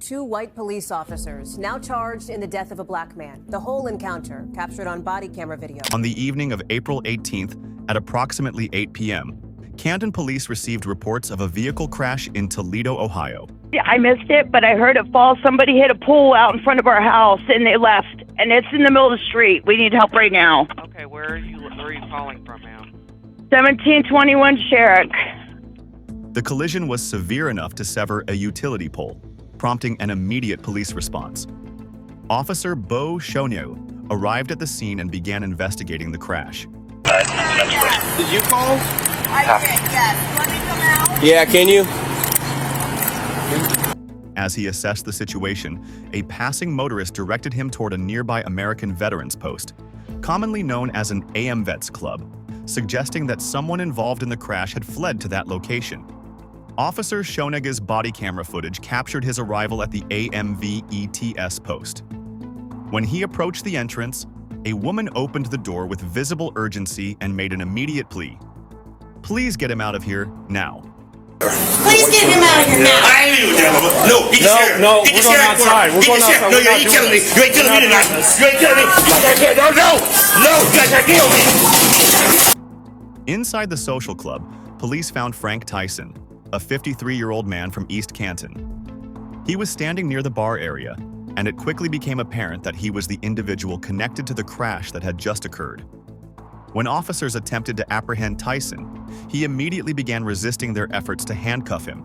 two white police officers now charged in the death of a black man. The whole encounter captured on body camera video. On the evening of April 18th at approximately 8 p.m., Canton police received reports of a vehicle crash in Toledo, Ohio. Yeah, I missed it, but I heard it fall. Somebody hit a pool out in front of our house, and they left. And it's in the middle of the street. We need help right now. Okay, where are you calling from, ma'am? 1721 Sherrick. The collision was severe enough to sever a utility pole, prompting an immediate police response. Officer Bo Shonyo arrived at the scene and began investigating the crash. Did you call? I did, yes. Let me come out. Yeah, can you? As he assessed the situation, a passing motorist directed him toward a nearby American Veterans Post, commonly known as an AMVETS club, suggesting that someone involved in the crash had fled to that location. Officer Shonaga's body camera footage captured his arrival at the AMVETS post. When he approached the entrance, a woman opened the door with visible urgency and made an immediate plea. "Please get him out of here now." Please get him out of here now. I ain't leaving with that, mama. No, get the sheriff. No, Get the we're going sheriff. outside. We're Get going the sheriff. outside. No, you ain't killing me. You ain't killing me tonight. You ain't killing me. No, you guys are killing me. Inside the social club, police found Frank Tyson, a 53-year-old man from East Canton. He was standing near the bar area, and it quickly became apparent that he was the individual connected to the crash that had just occurred. When officers attempted to apprehend Tyson, he immediately began resisting their efforts to handcuff him.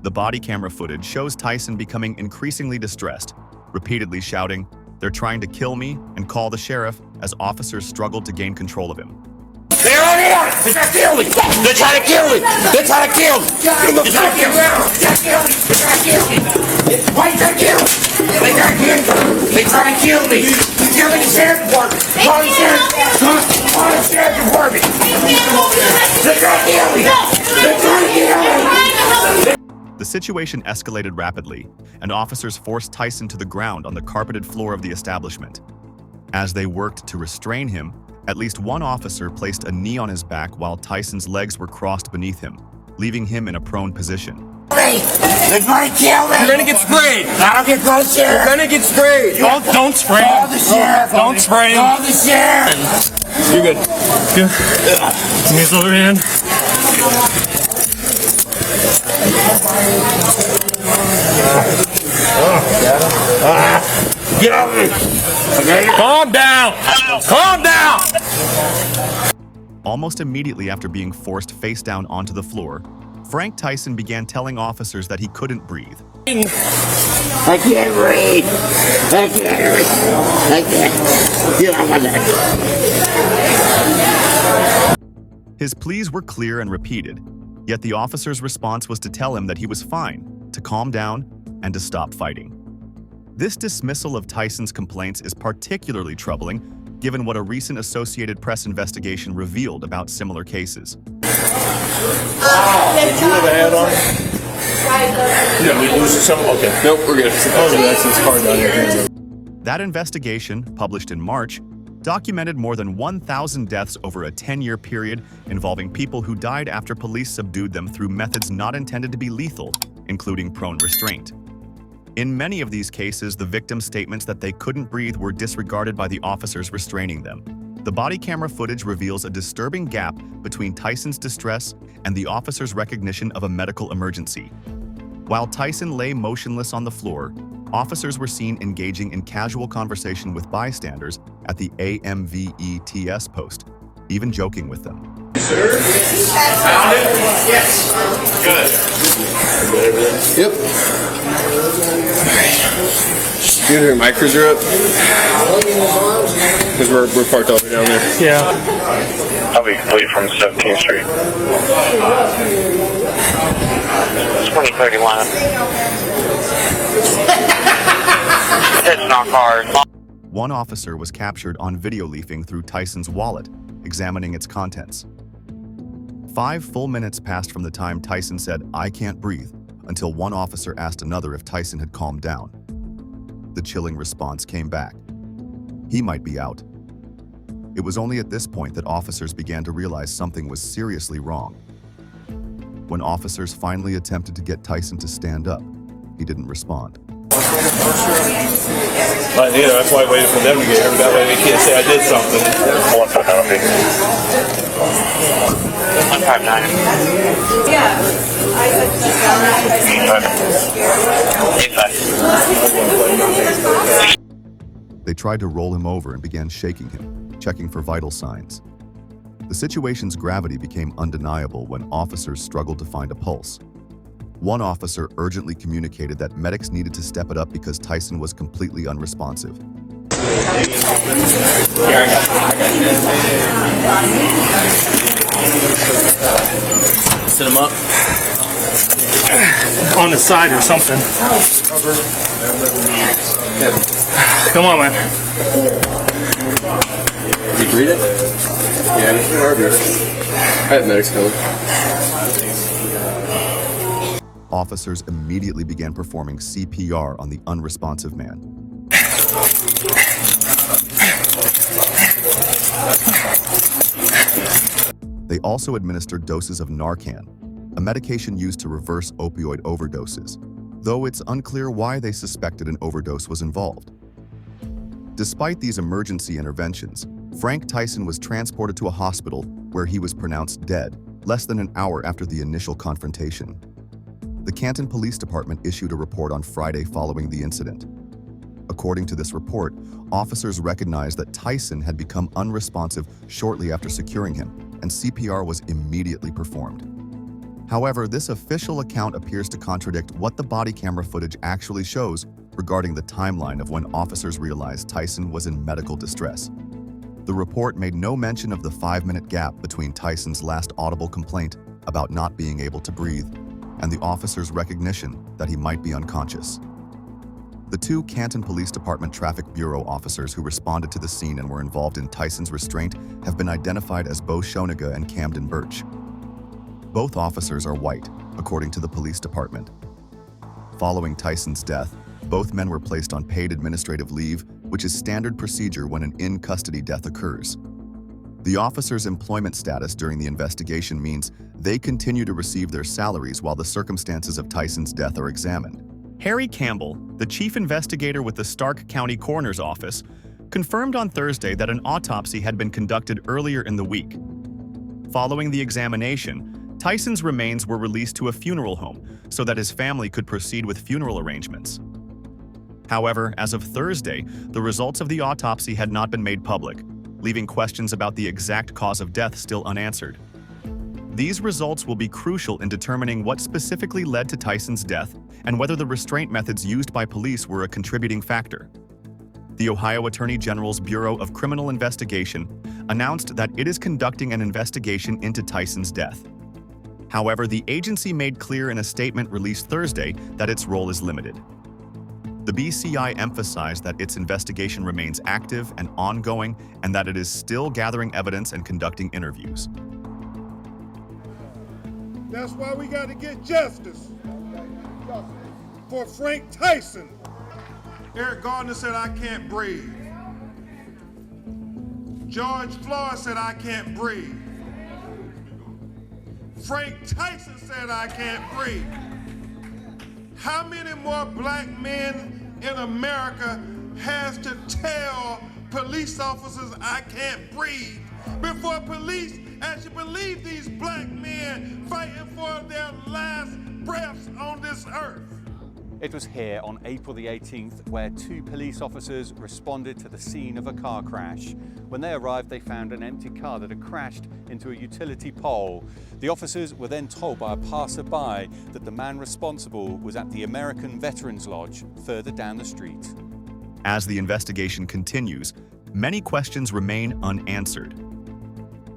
The body camera footage shows Tyson becoming increasingly distressed, repeatedly shouting, "They're trying to kill me," and call the sheriff as officers struggled to gain control of him. They're on here. They're trying to kill me. They're trying to kill me. They're trying to kill me. They're trying to kill me. They're trying to kill me. Why you trying to kill me? They're trying to kill me. They're trying to kill me. Kill me, the sheriff department. Call the sheriff. Call the sheriff department. They're trying to kill me. They're trying to kill me. The situation escalated rapidly, and officers forced Tyson to the ground on the carpeted floor of the establishment. As they worked to restrain him, at least one officer placed a knee on his back while Tyson's legs were crossed beneath him, leaving him in a prone position. They're trying to kill me. You're gonna get sprayed. I don't get called sheriff. You're gonna get sprayed. Don't spray him. Call the sheriff. Don't spray him. Call the sheriff. You're good. Good. Knees over hand. Get off me. Okay? Calm down. Calm down. Almost immediately after being forced face down onto the floor, Frank Tyson began telling officers that he couldn't breathe. I can't breathe. I can't breathe. I can't. Get off my neck. His pleas were clear and repeated, yet the officer's response was to tell him that he was fine, to calm down, and to stop fighting. This dismissal of Tyson's complaints is particularly troubling, given what a recent Associated Press investigation revealed about similar cases. Did you have a hat on? Yeah, we lose some. Okay. Nope, we're good. Supposedly that's his card down here. That investigation, published in March, documented more than 1,000 deaths over a 10-year period involving people who died after police subdued them through methods not intended to be lethal, including prone restraint. In many of these cases, the victims' statements that they couldn't breathe were disregarded by the officers restraining them. The body camera footage reveals a disturbing gap between Tyson's distress and the officer's recognition of a medical emergency. While Tyson lay motionless on the floor, officers were seen engaging in casual conversation with bystanders at the AMVETS post, even joking with them. Sir? Found it? Yes. Good. Yep. You hear my cruiser up? Because we're parked all the way down there. Yeah. I'll be complete from 17th Street. 2031. It's not cars. One officer was captured on video leafing through Tyson's wallet, examining its contents. 5 full minutes passed from the time Tyson said, "I can't breathe," until one officer asked another if Tyson had calmed down. The chilling response came back. He might be out. It was only at this point that officers began to realize something was seriously wrong. When officers finally attempted to get Tyson to stand up, he didn't respond. That's why I waited for them to get here. That way they can't say I did something. 159. They tried to roll him over and began shaking him, checking for vital signs. The situation's gravity became undeniable when officers struggled to find a pulse. One officer urgently communicated that medics needed to step it up because Tyson was completely unresponsive. Sit him up. On the side or something. Come on, man. Did you breathe it? Yeah, it's heartbeat. I have medics coming. Officers immediately began performing CPR on the unresponsive man. They also administered doses of Narcan, a medication used to reverse opioid overdoses, though it's unclear why they suspected an overdose was involved. Despite these emergency interventions, Frank Tyson was transported to a hospital where he was pronounced dead less than an hour after the initial confrontation. The Canton Police Department issued a report on Friday following the incident. According to this report, officers recognized that Tyson had become unresponsive shortly after securing him, and CPR was immediately performed. However, this official account appears to contradict what the body camera footage actually shows regarding the timeline of when officers realized Tyson was in medical distress. The report made no mention of the 5-minute gap between Tyson's last audible complaint about not being able to breathe and the officer's recognition that he might be unconscious. The two Canton Police Department Traffic Bureau officers who responded to the scene and were involved in Tyson's restraint have been identified as Bo Shoniga and Camden Birch. Both officers are white, according to the police department. Following Tyson's death, both men were placed on paid administrative leave, which is standard procedure when an in-custody death occurs. The officers' employment status during the investigation means they continue to receive their salaries while the circumstances of Tyson's death are examined. Harry Campbell, the chief investigator with the Stark County Coroner's Office, confirmed on Thursday that an autopsy had been conducted earlier in the week. Following the examination, Tyson's remains were released to a funeral home so that his family could proceed with funeral arrangements. However, as of Thursday, the results of the autopsy had not been made public, leaving questions about the exact cause of death still unanswered. These results will be crucial in determining what specifically led to Tyson's death and whether the restraint methods used by police were a contributing factor. The Ohio Attorney General's Bureau of Criminal Investigation announced that it is conducting an investigation into Tyson's death. However, the agency made clear in a statement released Thursday that its role is limited. The BCI emphasized that its investigation remains active and ongoing and that it is still gathering evidence and conducting interviews. That's why we got to get justice for Frank Tyson. Eric Gardner said, I can't breathe. George Floyd said, I can't breathe. Frank Tyson said, I can't breathe. How many more black men in America has to tell police officers I can't breathe before police actually believe these black men fighting for their last breaths on this earth? It was here on April the 18th where two police officers responded to the scene of a car crash. When they arrived, they found an empty car that had crashed into a utility pole. The officers were then told by a passerby that the man responsible was at the American Veterans Lodge further down the street. As the investigation continues, many questions remain unanswered.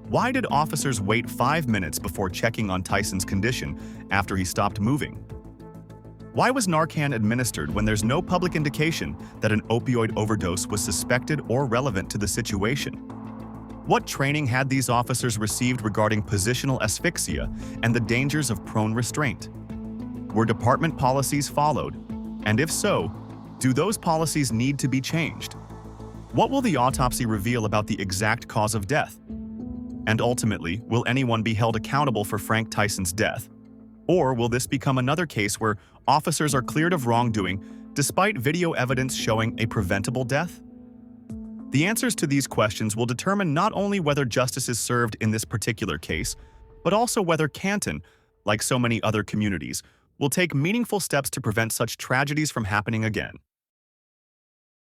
Why did officers wait 5 minutes before checking on Tyson's condition after he stopped moving? Why was Narcan administered when there's no public indication that an opioid overdose was suspected or relevant to the situation? What training had these officers received regarding positional asphyxia and the dangers of prone restraint? Were department policies followed? And if so, do those policies need to be changed? What will the autopsy reveal about the exact cause of death? And ultimately, will anyone be held accountable for Frank Tyson's death? Or will this become another case where officers are cleared of wrongdoing despite video evidence showing a preventable death? The answers to these questions will determine not only whether justice is served in this particular case, but also whether Canton, like so many other communities, will take meaningful steps to prevent such tragedies from happening again.